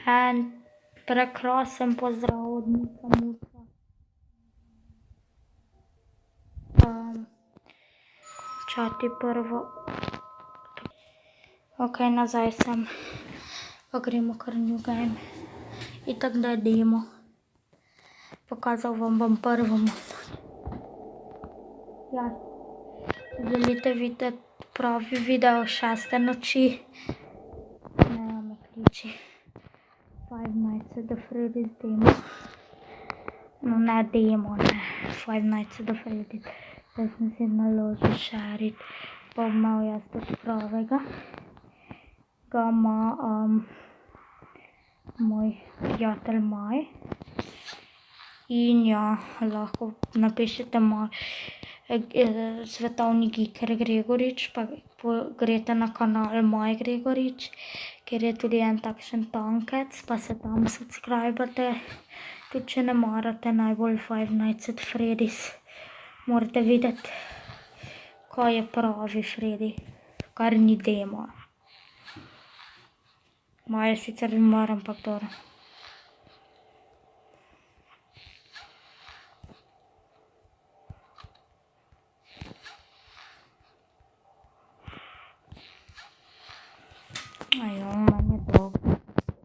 En prekrasen pozdrav od Muca Muca. Čati prvo. Ok, nazaj sem. Pa gremo kar New Game. Itak da je demo. Pokazal vam bom prvo mod. Ja, želite videti pravi video 6. noči? Ne, me kliči. Five Nights at Freddy's demo. No, ne demo, ne. Five Nights at Freddy's. Zdaj sem si naložil šerit. Pa imel jaz tudi pravega. Ga ima moj prijatelj Maj. In ja, lahko napišete svetovni geeker Gregorič, pa greste na kanal Maj Gregorič, kjer je tudi en takšen tankec, pa se tam subscribate. Tudi če ne marate najbolj Five Nights at Freddy's, morate videti, kaj je pravi Freddy, kar ni demo. Maja sicer umrl, ampak dobro. Ajo, meni je dobro,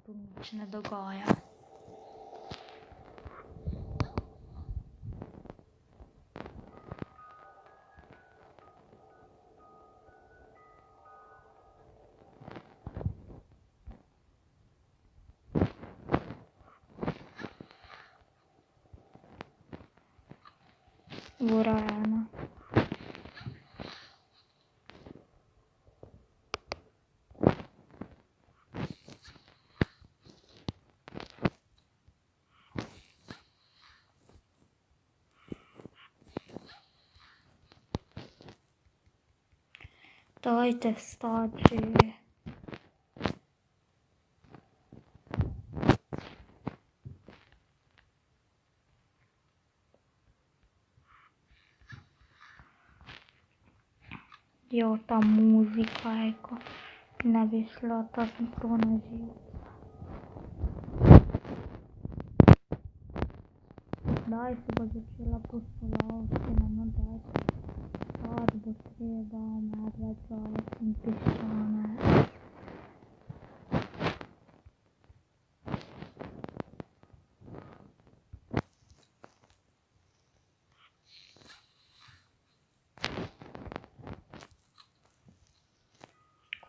tu nič ne dogaja. Ura je ena. Dajte vstati že. Jo, ta muzika je, ko ne bi šla, ta sem to naživel. Kdaj se bo začela pustolovščina, no dajte. Spati bo treba, medved in piščanec.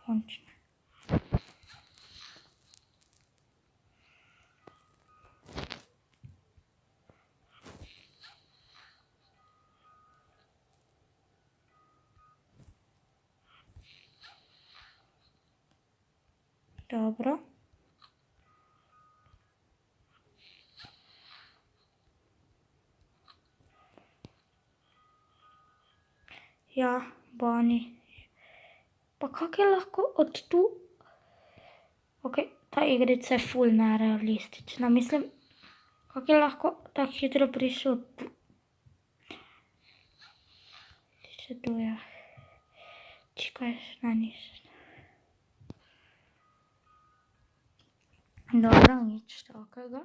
Končno. Dobro. Ja, Bani. Pa kako je lahko od tu? Ok, ta igrica je ful nerealistična. Mislim, kako je lahko tako hitro prišel tu? Še tu je. Čakaj, ne, nič. Dobro, nič takega.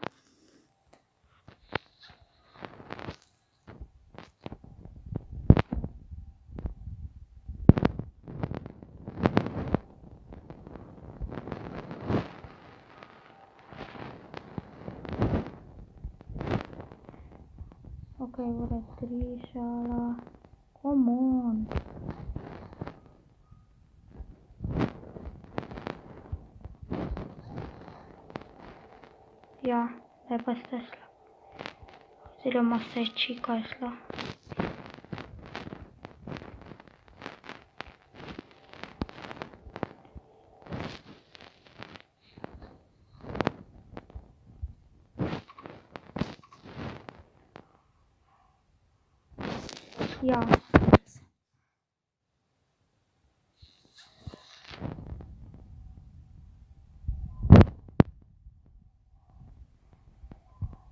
Ok, ura 3, šala. Come on. Ja, zdaj pa ste šla. Oziroma se je Čika šla. Ja.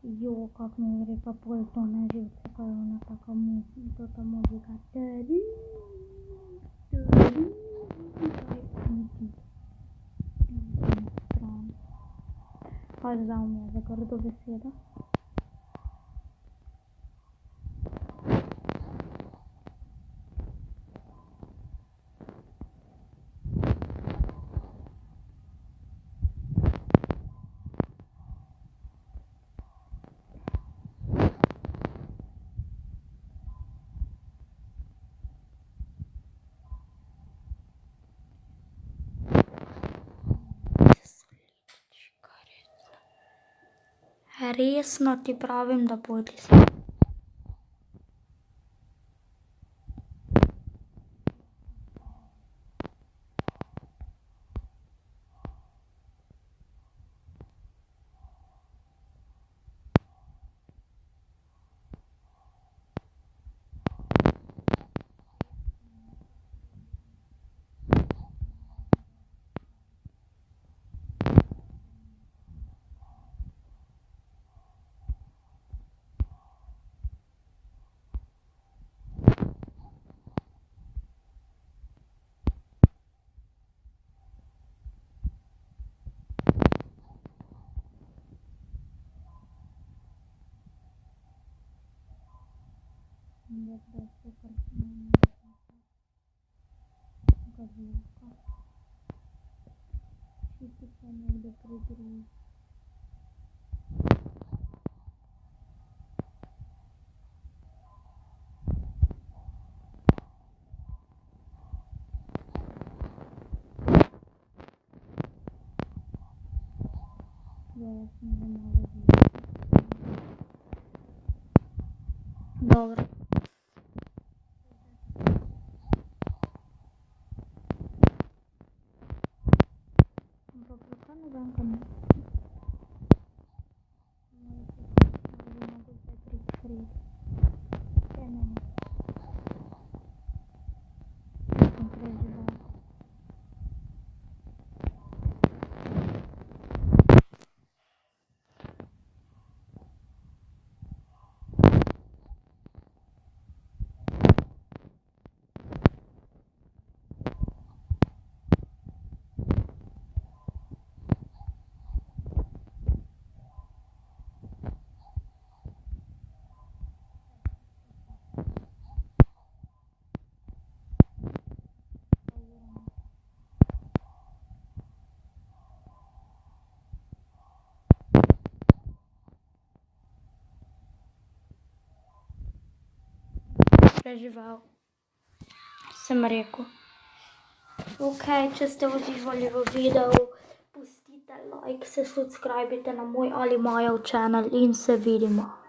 Jo, kako mi gre pa pol to na živce, ko je ona taka ta muzika. Tadi, tadi, kaj niti. Kaj zdaj mi je za grdo besedo? Resno ti pravim, da bodi se. Dobro. Ampak zakaj ne vem, kam preživel, sem rekel. Ok, če ste uživali v videu, pustite like, se subscribite na moj ali Majev channel in se vidimo.